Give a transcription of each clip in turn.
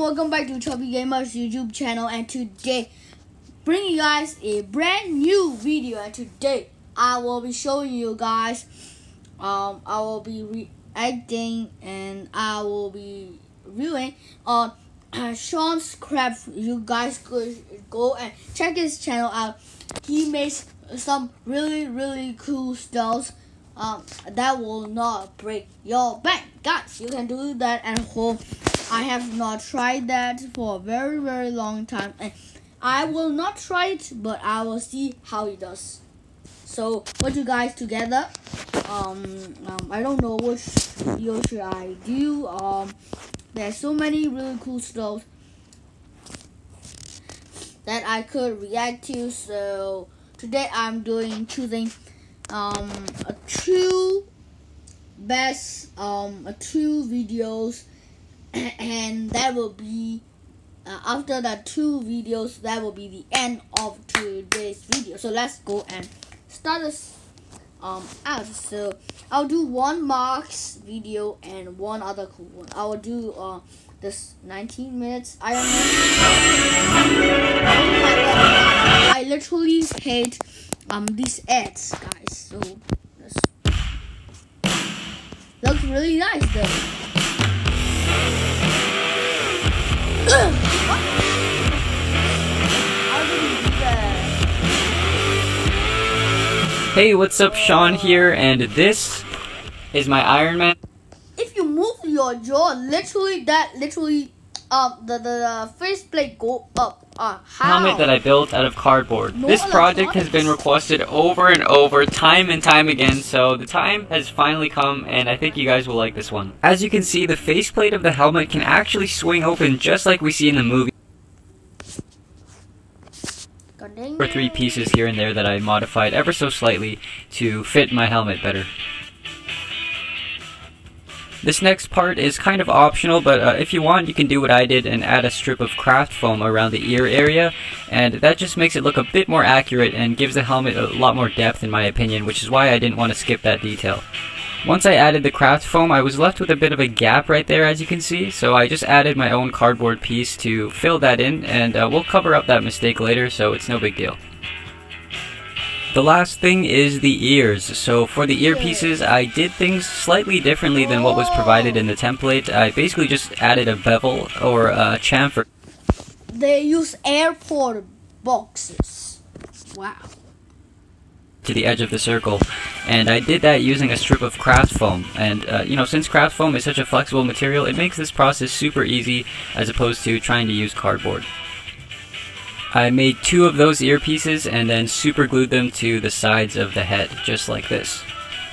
welcome back to Chubby Gamers YouTube channel, and today bring you guys a brand new video. And today I will be showing you guys I will be reacting and I will be reviewing on Sean's Craft. You guys could go and check his channel out. He makes some really cool stuff that will not break your bank. Guys, you can do that at home. I have not tried that for a very long time, and I will not try it, but I will see how it does. So put you guys together. I don't know which video should I do. There's so many really cool stuff that I could react to. So today I'm choosing two videos, and that will be after the two videos, that will be the end of today's video. So let's go and start this out. So I'll do one Mark's video and one other cool one. I will do this 19 minutes Iron Man. Oh my God, I literally hate these ads, guys. So this looks really nice though. Hey, what's up? Sean here, and this is my Iron Man. If you move your jaw, the faceplate go up. How? Helmet that I built out of cardboard. No this project has been requested over and over, time and time again, so the time has finally come, and I think you guys will like this one. As you can see, the faceplate of the helmet can actually swing open just like we see in the movie. Or three pieces here and there that I modified ever so slightly to fit my helmet better. This next part is kind of optional, but if you want, you can do what I did and add a strip of craft foam around the ear area, and that just makes it look a bit more accurate and gives the helmet a lot more depth in my opinion, which is why I didn't want to skip that detail. Once I added the craft foam, I was left with a bit of a gap right there, as you can see, so I just added my own cardboard piece to fill that in, and we'll cover up that mistake later, so it's no big deal. The last thing is the ears. So for the earpieces, I did things slightly differently than what was provided in the template. I basically just added a bevel or a chamfer. They use airport boxes. Wow. To the edge of the circle, and I did that using a strip of craft foam, and you know, since craft foam is such a flexible material, it makes this process super easy as opposed to trying to use cardboard. I made two of those earpieces and then super glued them to the sides of the head, just like this.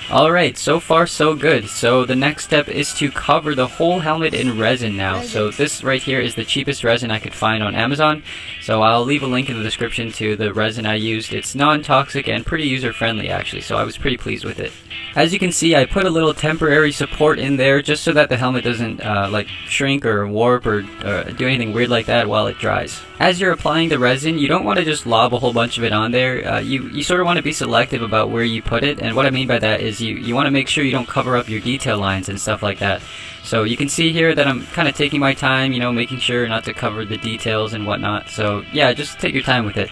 Alright, so far so good. So the next step is to cover the whole helmet in resin now. So this right here is the cheapest resin I could find on Amazon. So I'll leave a link in the description to the resin I used. It's non-toxic and pretty user-friendly actually, so I was pretty pleased with it. As you can see, I put a little temporary support in there just so that the helmet doesn't like shrink or warp or do anything weird like that while it dries. As you're applying the resin, you don't want to just lob a whole bunch of it on there. You sort of want to be selective about where you put it, and what I mean by that is you want to make sure you don't cover up your detail lines and stuff like that. So you can see here that I'm kind of taking my time, you know, making sure not to cover the details and whatnot. So yeah, just take your time with it.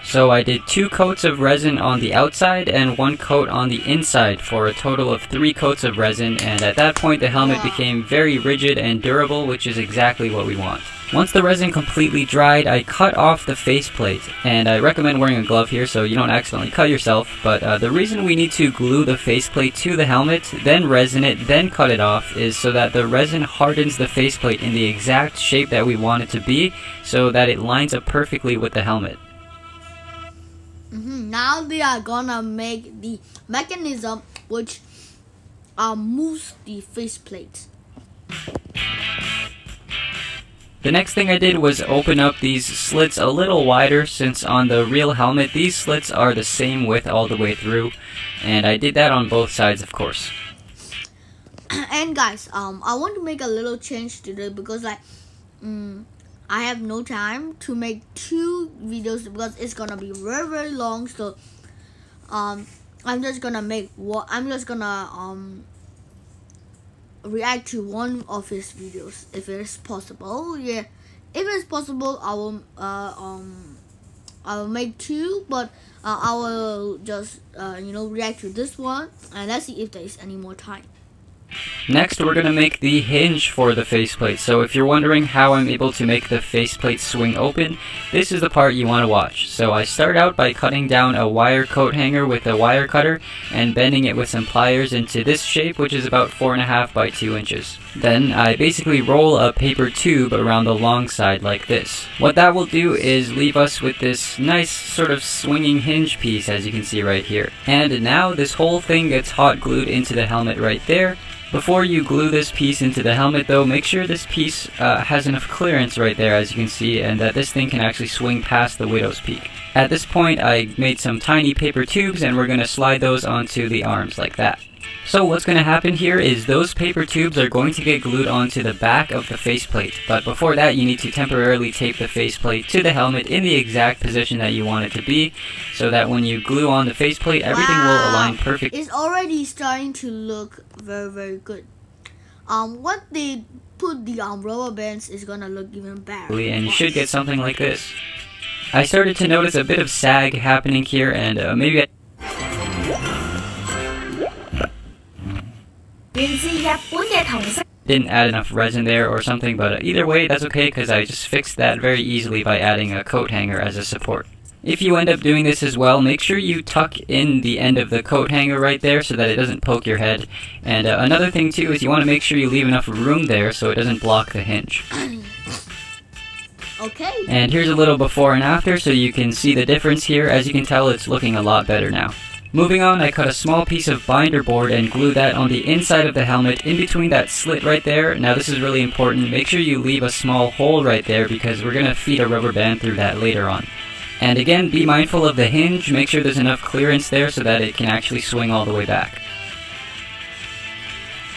So I did 2 coats of resin on the outside and 1 coat on the inside for a total of 3 coats of resin, and at that point the helmet became very rigid and durable, which is exactly what we want. Once the resin completely dried, I cut off the faceplate, and I recommend wearing a glove here so you don't accidentally cut yourself, but the reason we need to glue the faceplate to the helmet, then resin it, then cut it off, is so that the resin hardens the faceplate in the exact shape that we want it to be, so that it lines up perfectly with the helmet. Now they are gonna make the mechanism which moves the faceplate. The next thing I did was open up these slits a little wider, since on the real helmet these slits are the same width all the way through, and I did that on both sides, of course. And guys, I want to make a little change today because I have no time to make 2 videos because it's gonna be very long. So I'm just gonna make what I'm just gonna react to one of his videos if it is possible. Yeah, if it's possible, I will make two, but I will just react to this one, and let's see if there is any more time. Next, we're going to make the hinge for the faceplate. So if you're wondering how I'm able to make the faceplate swing open, this is the part you want to watch. So I start out by cutting down a wire coat hanger with a wire cutter and bending it with some pliers into this shape, which is about 4.5 by 2 inches. Then I basically roll a paper tube around the long side like this. What that will do is leave us with this nice sort of swinging hinge piece, as you can see right here. And now this whole thing gets hot glued into the helmet right there. Before you glue this piece into the helmet though, make sure this piece has enough clearance right there, as you can see, and that this thing can actually swing past the widow's peak. At this point I made some tiny paper tubes and we're going to slide those onto the arms like that. So what's going to happen here is those paper tubes are going to get glued onto the back of the faceplate, but before that you need to temporarily tape the faceplate to the helmet in the exact position that you want it to be, so that when you glue on the faceplate, everything will align perfectly. It's already starting to look very, very good. What they put the rubber bands is gonna look even better. And you should get something like this. I started to notice a bit of sag happening here, and maybe didn't add enough resin there or something, but either way that's okay because I just fixed that very easily by adding a coat hanger as a support. If you end up doing this as well, make sure you tuck in the end of the coat hanger right there so that it doesn't poke your head. And another thing too is you want to make sure you leave enough room there so it doesn't block the hinge. Okay. And here's a little before and after so you can see the difference here. As you can tell, it's looking a lot better now. Moving on, I cut a small piece of binder board and glued that on the inside of the helmet in between that slit right there. Now this is really important. Make sure you leave a small hole right there because we're going to feed a rubber band through that later on. And again, be mindful of the hinge. Make sure there's enough clearance there so that it can actually swing all the way back.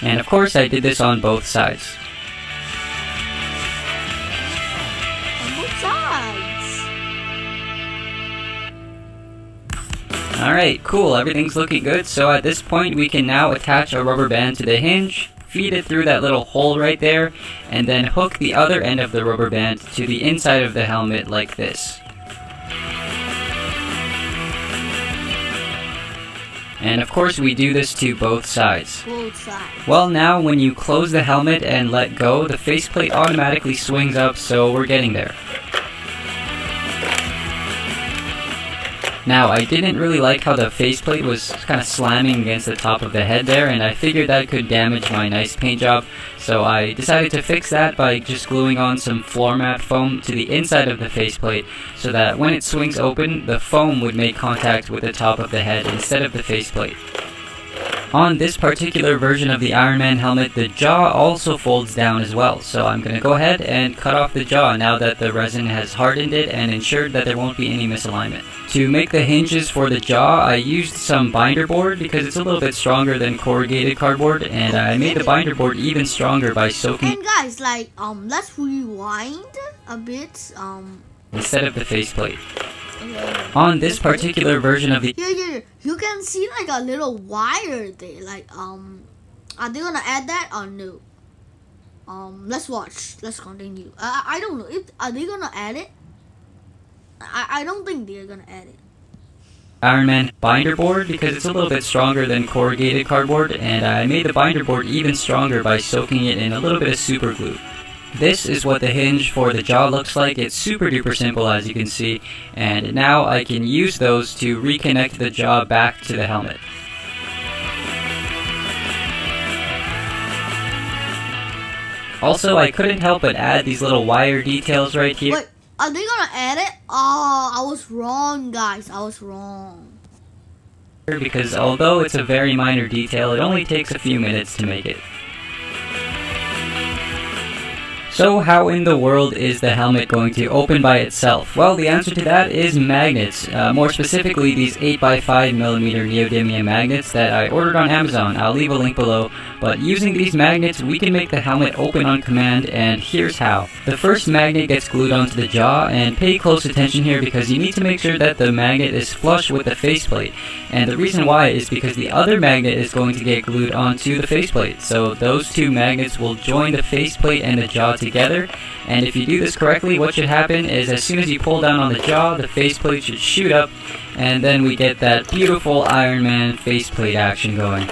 And of course, I did this on both sides. Alright, cool, everything's looking good, so at this point we can now attach a rubber band to the hinge, feed it through that little hole right there, and then hook the other end of the rubber band to the inside of the helmet like this. And of course we do this to both sides. Both sides. Well, now when you close the helmet and let go, the faceplate automatically swings up, so we're getting there. Now, I didn't really like how the faceplate was kind of slamming against the top of the head there, and I figured that could damage my nice paint job, so I decided to fix that by just gluing on some floor mat foam to the inside of the faceplate, so that when it swings open, the foam would make contact with the top of the head instead of the faceplate. On this particular version of the Iron Man helmet, the jaw also folds down as well, so I'm going to go ahead and cut off the jaw now that the resin has hardened it and ensured that there won't be any misalignment. To make the hinges for the jaw, I used some binder board because it's a little bit stronger than corrugated cardboard, and I made the binder board even stronger by soaking. And guys, like, let's rewind a bit, instead of the faceplate. On this particular version of the here, you can see like a little wire there. Like, are they gonna add that or no? Let's watch. Let's continue. I don't know. Are they gonna add it? I don't think they're gonna add it. Iron Man binder board because it's a little bit stronger than corrugated cardboard, and I made the binder board even stronger by soaking it in a little bit of super glue. This is what the hinge for the jaw looks like. It's super duper simple, as you can see, and now I can use those to reconnect the jaw back to the helmet. Also, I couldn't help but add these little wire details right here. Wait, are they gonna add it? Oh, I was wrong, guys. I was wrong. Because although it's a very minor detail, it only takes a few minutes to make it. So how in the world is the helmet going to open by itself? Well, the answer to that is magnets. More specifically, these 8x5mm neodymium magnets that I ordered on Amazon. I'll leave a link below. But using these magnets, we can make the helmet open on command, and here's how. The first magnet gets glued onto the jaw, and pay close attention here because you need to make sure that the magnet is flush with the faceplate. And the reason why is because the other magnet is going to get glued onto the faceplate. So those two magnets will join the faceplate and the jaw together, and if you do this correctly, what should happen is as soon as you pull down on the jaw, the faceplate should shoot up, and then we get that beautiful Iron Man faceplate action going.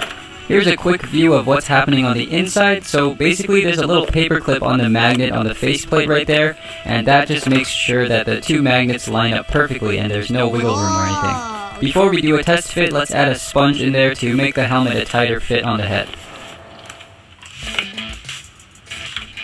Here's a quick view of what's happening on the inside. So basically there's a little paper clip on the magnet on the faceplate right there, and that just makes sure that the two magnets line up perfectly and there's no wiggle room or anything. Before we do a test fit, let's add a sponge in there to make the helmet a tighter fit on the head.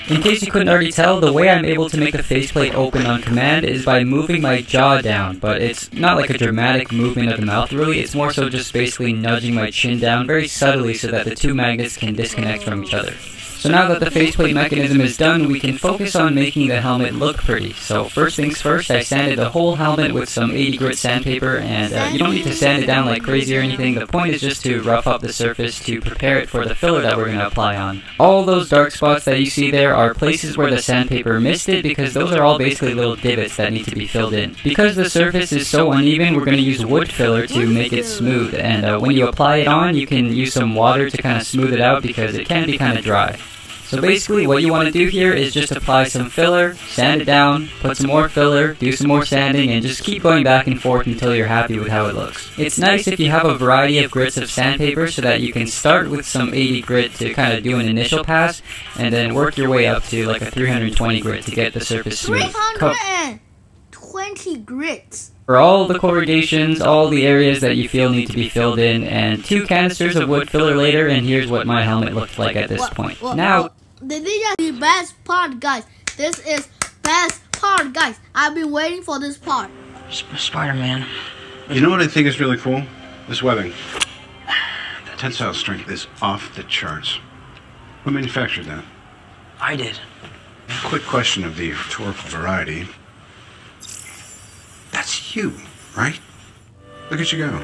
In case you couldn't already tell, the way I'm able to make the faceplate open on command is by moving my jaw down, but it's not like a dramatic movement of the mouth really, it's more so just basically nudging my chin down very subtly so that the two magnets can disconnect from each other. So now that the faceplate mechanism is done, we can focus on making the helmet look pretty. So first things first, I sanded the whole helmet with some 80 grit sandpaper, and you don't need to sand it down like crazy or anything. The point is just to rough up the surface to prepare it for the filler that we're going to apply on. All those dark spots that you see there are places where the sandpaper missed it, because those are all basically little divots that need to be filled in. Because the surface is so uneven, we're going to use wood filler to make it smooth, and when you apply it on, you can use some water to kind of smooth it out because it can be kind of dry. So basically what you want to do here is just apply some filler, sand it down, put some more filler, do some more sanding, and just keep going back and forth until you're happy with how it looks. It's nice if you have a variety of grits of sandpaper so that you can start with some 80 grit to kind of do an initial pass, and then work your way up to like a 320 grit to get the surface smooth. 320 grits! For all the corrugations, all the areas that you feel need to be filled in, and 2 canisters of wood filler later, and here's what my helmet looked like at this point. Now, this is the best part, guys. This is best part, guys. I've been waiting for this part. Spider-Man. You know what I think is really cool? This webbing. The tensile strength is off the charts. Who manufactured that? I did. Quick question of the rhetorical variety. That's you, right? Look at you go.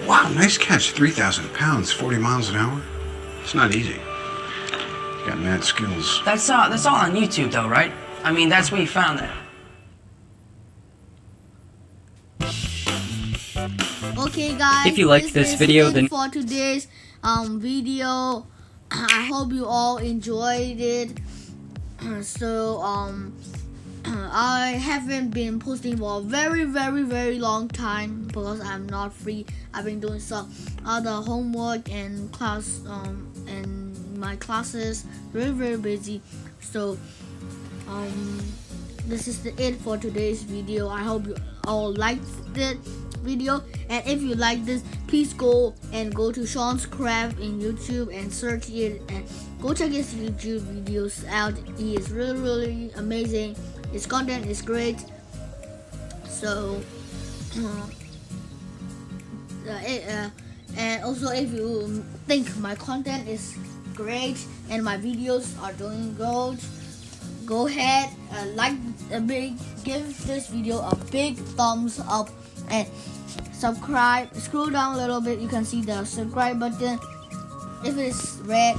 Wow, nice catch. 3,000 pounds, 40 miles an hour. It's not easy. You got mad skills. That's all on YouTube, though, right? I mean, that's where you found that. Okay, guys. If you liked this video, then for today's video, I hope you all enjoyed it. So I haven't been posting for a very long time because I'm not free. I've been doing some other homework and class and my classes, very busy. So this is it for today's video. I hope you all liked it video, and if you like this, please go to Sean's Craft in YouTube and search it and go check his YouTube videos out. He is really amazing. His content is great. So and also, if you think my content is great and my videos are doing good, go ahead give this video a big thumbs up and subscribe. Scroll down a little bit, you can see the subscribe button. If it's red,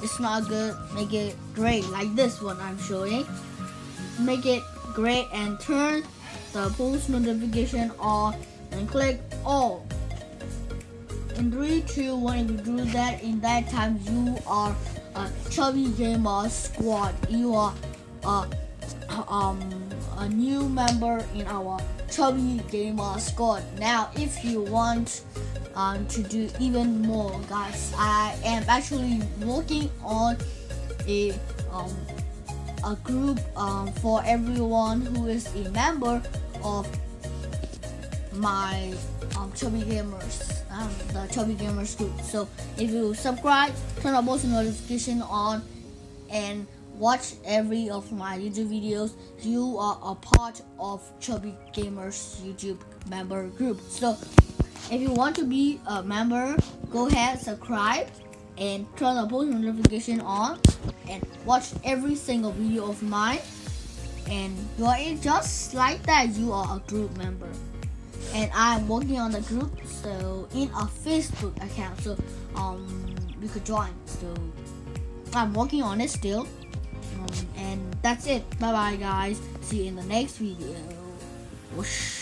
it's not good. Make it gray like this one I'm showing. Make it gray and turn the post notification on and click all. In 3, 2, 1, if you do that, in that time you are a Chubby Gamer Squad. You are a new member in our Chubby Gamer Squad. Now, if you want to do even more, guys, I am actually working on a group for everyone who is a member of my Chubby Gamers, the Chubby Gamers group. So if you subscribe, turn on post notification on, and watch every of my YouTube videos, you are a part of Chubby Gamers YouTube member group. So if you want to be a member, go ahead, subscribe, and turn the post notification on and watch every single video of mine. And you are just like that, you are a group member. And I'm working on the group, so in a Facebook account, so you could join. So I'm working on it still. And that's it. Bye bye guys. See you in the next video. Whoosh.